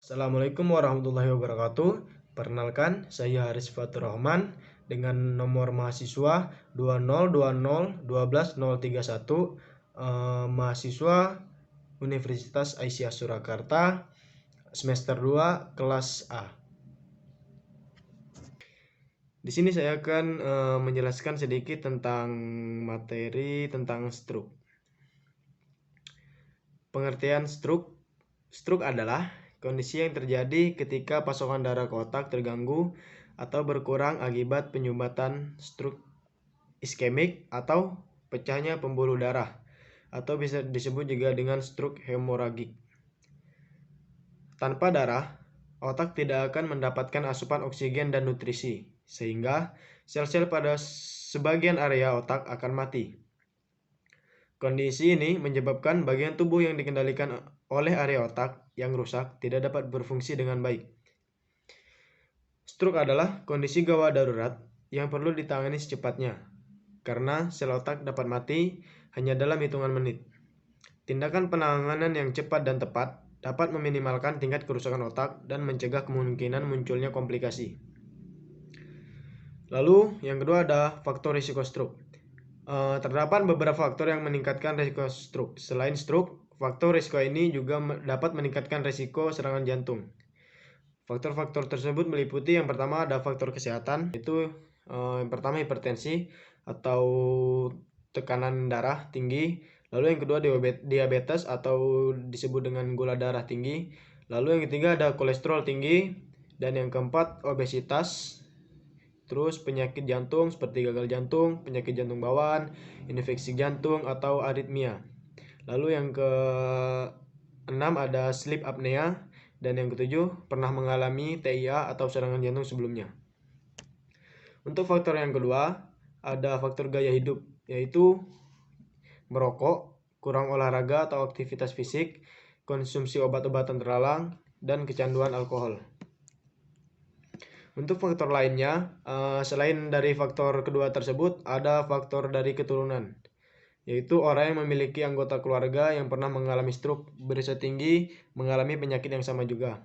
Assalamualaikum warahmatullahi wabarakatuh. Perkenalkan, saya Haris Fatur Rahman dengan nomor mahasiswa 202012031, mahasiswa Universitas Aisyah Surakarta, semester 2, kelas A. Di sini saya akan menjelaskan sedikit tentang materi tentang stroke. Pengertian stroke. Stroke adalah kondisi yang terjadi ketika pasokan darah ke otak terganggu atau berkurang akibat penyumbatan stroke iskemik atau pecahnya pembuluh darah, atau bisa disebut juga dengan stroke hemoragik. Tanpa darah, otak tidak akan mendapatkan asupan oksigen dan nutrisi, sehingga sel-sel pada sebagian area otak akan mati. Kondisi ini menyebabkan bagian tubuh yang dikendalikan oleh area otak yang rusak tidak dapat berfungsi dengan baik. Stroke adalah kondisi gawat darurat yang perlu ditangani secepatnya, karena sel otak dapat mati hanya dalam hitungan menit. Tindakan penanganan yang cepat dan tepat dapat meminimalkan tingkat kerusakan otak dan mencegah kemungkinan munculnya komplikasi. Lalu, yang kedua ada faktor risiko stroke. Terdapat beberapa faktor yang meningkatkan risiko stroke. Selain stroke, faktor risiko ini juga dapat meningkatkan risiko serangan jantung. Faktor-faktor tersebut meliputi yang pertama ada faktor kesehatan, yaitu yang pertama hipertensi atau tekanan darah tinggi. Lalu yang kedua diabetes atau disebut dengan gula darah tinggi. Lalu yang ketiga ada kolesterol tinggi. Dan yang keempat obesitas. Terus penyakit jantung seperti gagal jantung, penyakit jantung bawaan, infeksi jantung atau aritmia. Lalu yang keenam ada sleep apnea. Dan yang ketujuh pernah mengalami TIA atau serangan jantung sebelumnya. Untuk faktor yang kedua ada faktor gaya hidup, yaitu merokok, kurang olahraga atau aktivitas fisik, konsumsi obat-obatan terlarang, dan kecanduan alkohol. Untuk faktor lainnya, selain dari faktor kedua tersebut, ada faktor dari keturunan, yaitu orang yang memiliki anggota keluarga yang pernah mengalami stroke berisiko tinggi mengalami penyakit yang sama juga.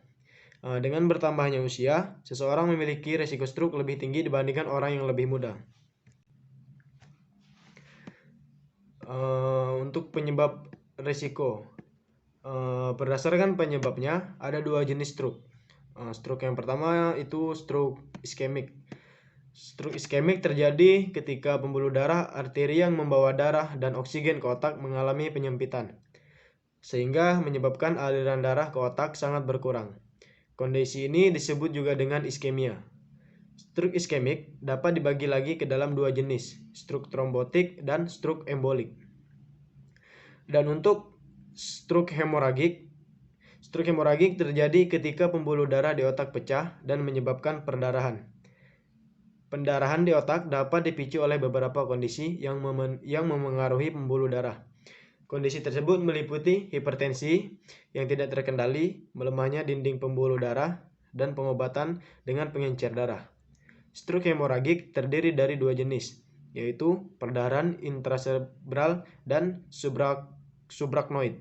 Dengan bertambahnya usia, seseorang memiliki risiko stroke lebih tinggi dibandingkan orang yang lebih muda. Untuk penyebab risiko, berdasarkan penyebabnya ada dua jenis stroke. Stroke yang pertama itu stroke iskemik. Stroke iskemik terjadi ketika pembuluh darah arteri yang membawa darah dan oksigen ke otak mengalami penyempitan, sehingga menyebabkan aliran darah ke otak sangat berkurang. Kondisi ini disebut juga dengan iskemia. Stroke iskemik dapat dibagi lagi ke dalam dua jenis, stroke trombotik dan stroke embolik. Dan untuk stroke hemoragik terjadi ketika pembuluh darah di otak pecah dan menyebabkan perdarahan. Pendarahan di otak dapat dipicu oleh beberapa kondisi yang memengaruhi pembuluh darah. Kondisi tersebut meliputi hipertensi yang tidak terkendali, melemahnya dinding pembuluh darah, dan pengobatan dengan pengencer darah. Stroke hemoragik terdiri dari dua jenis, yaitu perdarahan intracerebral dan subarachnoid.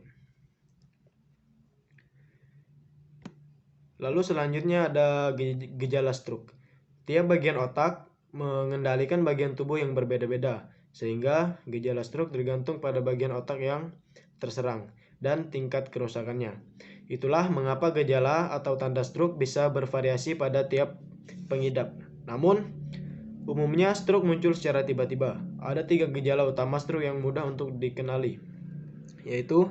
Lalu selanjutnya ada gejala stroke. Tiap bagian otak mengendalikan bagian tubuh yang berbeda-beda, sehingga gejala stroke tergantung pada bagian otak yang terserang dan tingkat kerusakannya. Itulah mengapa gejala atau tanda stroke bisa bervariasi pada tiap pengidap. Namun, umumnya stroke muncul secara tiba-tiba. Ada 3 gejala utama stroke yang mudah untuk dikenali, yaitu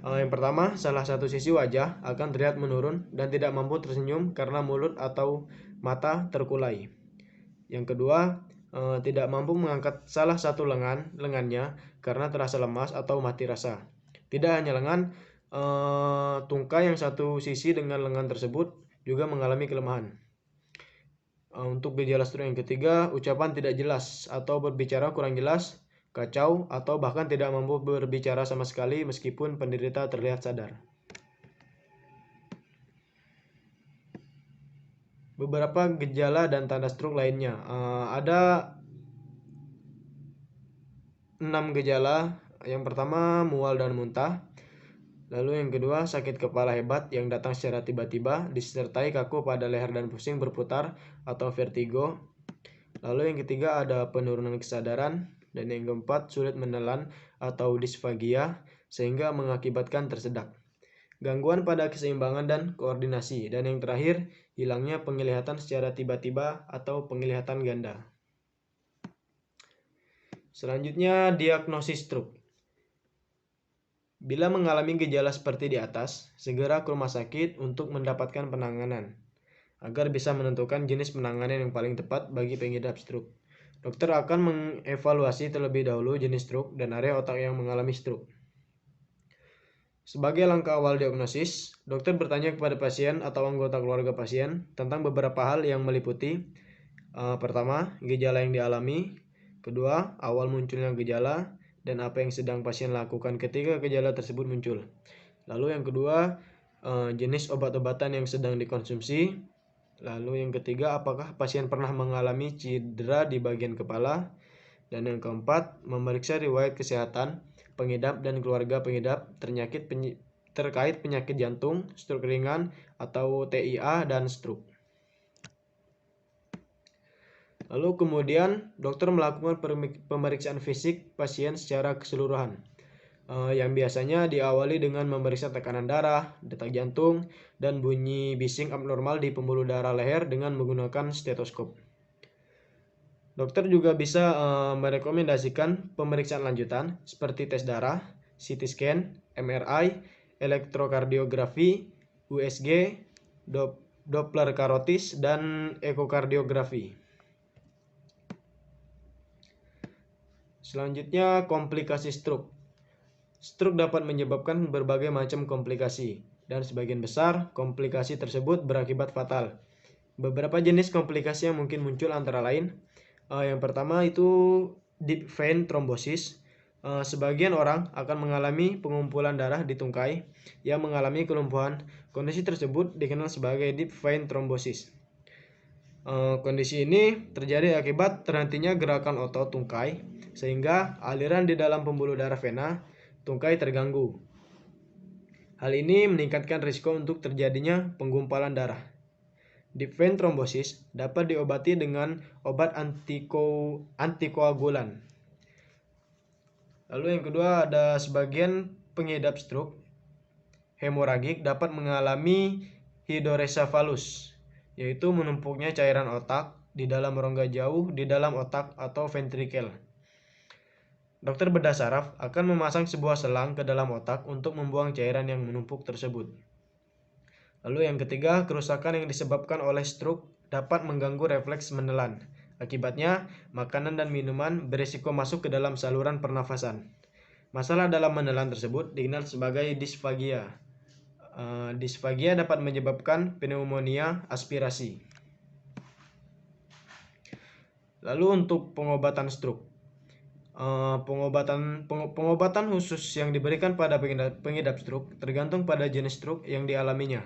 yang pertama, salah satu sisi wajah akan terlihat menurun dan tidak mampu tersenyum karena mulut atau mata terkulai. Yang kedua, tidak mampu mengangkat salah satu lengannya karena terasa lemas atau mati rasa. Tidak hanya lengan, tungkai yang satu sisi dengan lengan tersebut juga mengalami kelemahan. Untuk gejala stroke yang ketiga, ucapan tidak jelas atau berbicara kurang jelas, kacau, atau bahkan tidak mampu berbicara sama sekali meskipun penderita terlihat sadar. Beberapa gejala dan tanda stroke lainnya, ada 6 gejala. Yang pertama, mual dan muntah. Lalu yang kedua, sakit kepala hebat yang datang secara tiba-tiba disertai kaku pada leher dan pusing berputar atau vertigo. Lalu yang ketiga ada penurunan kesadaran. Dan yang keempat, sulit menelan atau disfagia sehingga mengakibatkan tersedak. Gangguan pada keseimbangan dan koordinasi. Dan yang terakhir, hilangnya penglihatan secara tiba-tiba atau penglihatan ganda. Selanjutnya, diagnosis stroke. Bila mengalami gejala seperti di atas, segera ke rumah sakit untuk mendapatkan penanganan, agar bisa menentukan jenis penanganan yang paling tepat bagi pengidap stroke. Dokter akan mengevaluasi terlebih dahulu jenis stroke dan area otak yang mengalami stroke. Sebagai langkah awal diagnosis, dokter bertanya kepada pasien atau anggota keluarga pasien tentang beberapa hal yang meliputi pertama, gejala yang dialami, kedua, awal munculnya gejala, dan apa yang sedang pasien lakukan ketika gejala tersebut muncul. Lalu yang kedua, jenis obat-obatan yang sedang dikonsumsi. Lalu yang ketiga, apakah pasien pernah mengalami cedera di bagian kepala. Dan yang keempat, memeriksa riwayat kesehatan pengidap dan keluarga pengidap terkait penyakit jantung, stroke ringan atau TIA, dan stroke. Lalu kemudian dokter melakukan pemeriksaan fisik pasien secara keseluruhan, yang biasanya diawali dengan memeriksa tekanan darah, detak jantung, dan bunyi bising abnormal di pembuluh darah leher dengan menggunakan stetoskop. Dokter juga bisa merekomendasikan pemeriksaan lanjutan seperti tes darah, CT scan, MRI, elektrokardiografi, USG, Doppler karotis, dan ekokardiografi. Selanjutnya, komplikasi stroke. Stroke dapat menyebabkan berbagai macam komplikasi, dan sebagian besar komplikasi tersebut berakibat fatal. Beberapa jenis komplikasi yang mungkin muncul antara lain, yang pertama itu deep vein thrombosis. Sebagian orang akan mengalami pengumpulan darah di tungkai yang mengalami kelumpuhan. Kondisi tersebut dikenal sebagai deep vein thrombosis. Kondisi ini terjadi akibat terhentinya gerakan otot tungkai sehingga aliran di dalam pembuluh darah vena tungkai terganggu. Hal ini meningkatkan risiko untuk terjadinya penggumpalan darah. Deep vein thrombosis dapat diobati dengan obat antikoagulan. Lalu yang kedua, ada sebagian pengidap stroke hemoragik dapat mengalami hydrocephalus, yaitu menumpuknya cairan otak di dalam rongga jauh di dalam otak atau ventrikel. Dokter bedah saraf akan memasang sebuah selang ke dalam otak untuk membuang cairan yang menumpuk tersebut. Lalu yang ketiga, kerusakan yang disebabkan oleh stroke dapat mengganggu refleks menelan. Akibatnya, makanan dan minuman berisiko masuk ke dalam saluran pernafasan. Masalah dalam menelan tersebut dikenal sebagai disfagia. Disfagia dapat menyebabkan pneumonia aspirasi. Lalu untuk pengobatan stroke. Pengobatan khusus yang diberikan pada pengidap stroke tergantung pada jenis stroke yang dialaminya.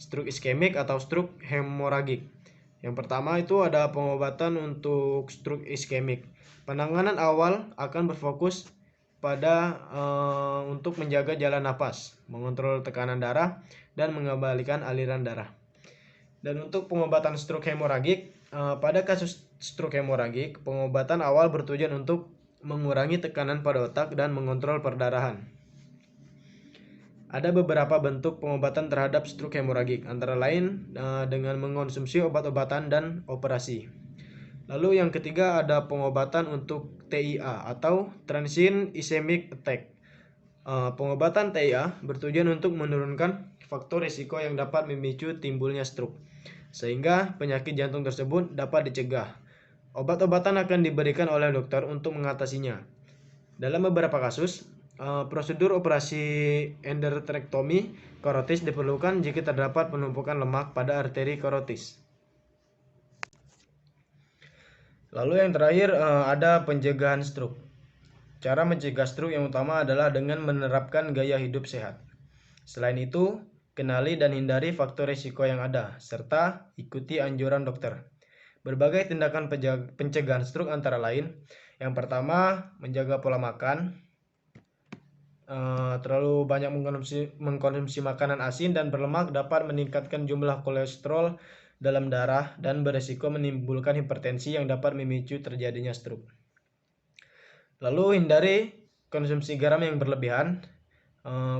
Stroke iskemik atau stroke hemoragik. Yang pertama itu ada pengobatan untuk stroke iskemik. Penanganan awal akan berfokus pada untuk menjaga jalan napas, mengontrol tekanan darah, dan mengembalikan aliran darah. Dan untuk pengobatan stroke hemoragik, pada kasus stroke hemoragik, pengobatan awal bertujuan untuk mengurangi tekanan pada otak dan mengontrol perdarahan. Ada beberapa bentuk pengobatan terhadap stroke hemoragik, antara lain dengan mengonsumsi obat-obatan dan operasi. Lalu yang ketiga ada pengobatan untuk TIA atau Transient Ischemic Attack. Pengobatan TIA bertujuan untuk menurunkan faktor risiko yang dapat memicu timbulnya stroke, sehingga penyakit jantung tersebut dapat dicegah. Obat-obatan akan diberikan oleh dokter untuk mengatasinya. Dalam beberapa kasus, prosedur operasi endarterektomi karotis diperlukan jika terdapat penumpukan lemak pada arteri karotis. Lalu yang terakhir ada pencegahan stroke. Cara mencegah stroke yang utama adalah dengan menerapkan gaya hidup sehat. Selain itu, kenali dan hindari faktor risiko yang ada, serta ikuti anjuran dokter. Berbagai tindakan pencegahan stroke antara lain, yang pertama, menjaga pola makan. Terlalu banyak mengkonsumsi makanan asin dan berlemak dapat meningkatkan jumlah kolesterol dalam darah dan beresiko menimbulkan hipertensi yang dapat memicu terjadinya stroke. Lalu hindari konsumsi garam yang berlebihan.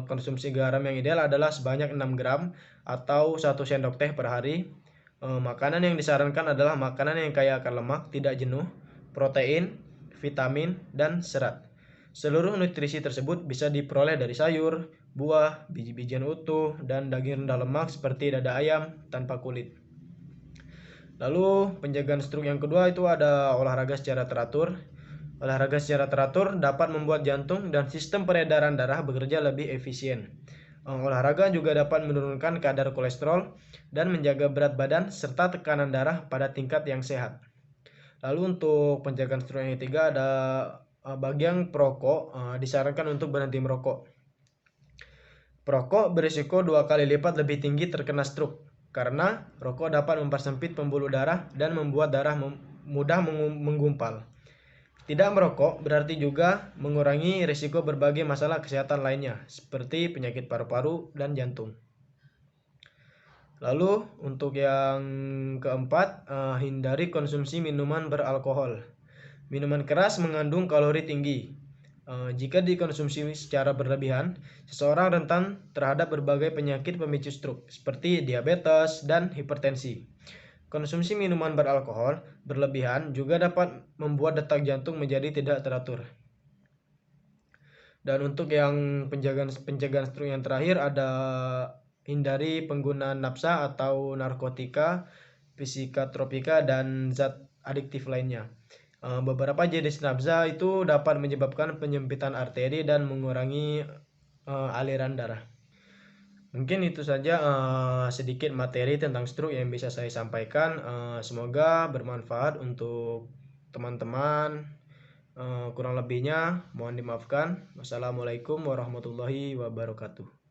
Konsumsi garam yang ideal adalah sebanyak 6 gram atau 1 sendok teh per hari. Makanan yang disarankan adalah makanan yang kaya akan lemak, tidak jenuh, protein, vitamin, dan serat. Seluruh nutrisi tersebut bisa diperoleh dari sayur, buah, biji-bijian utuh, dan daging rendah lemak seperti dada ayam tanpa kulit. Lalu penjagaan stroke yang kedua itu ada olahraga secara teratur. Olahraga secara teratur dapat membuat jantung dan sistem peredaran darah bekerja lebih efisien. Olahraga juga dapat menurunkan kadar kolesterol dan menjaga berat badan serta tekanan darah pada tingkat yang sehat. Lalu untuk penjagaan stroke yang ketiga ada bagi yang perokok disarankan untuk berhenti merokok. Perokok berisiko 2 kali lipat lebih tinggi terkena stroke karena rokok dapat mempersempit pembuluh darah dan membuat darah mudah menggumpal. Tidak merokok berarti juga mengurangi risiko berbagai masalah kesehatan lainnya seperti penyakit paru-paru dan jantung. Lalu untuk yang keempat, hindari konsumsi minuman beralkohol. Minuman keras mengandung kalori tinggi. Jika dikonsumsi secara berlebihan, seseorang rentan terhadap berbagai penyakit pemicu stroke seperti diabetes dan hipertensi. Konsumsi minuman beralkohol berlebihan juga dapat membuat detak jantung menjadi tidak teratur. Dan untuk yang pencegahan stroke yang terakhir ada hindari penggunaan nafsa atau narkotika, psikotropika, dan zat adiktif lainnya. Beberapa jenis nafsa itu dapat menyebabkan penyempitan arteri dan mengurangi aliran darah. Mungkin itu saja sedikit materi tentang stroke yang bisa saya sampaikan. Semoga bermanfaat untuk teman-teman. Kurang lebihnya mohon dimaafkan. Wassalamualaikum warahmatullahi wabarakatuh.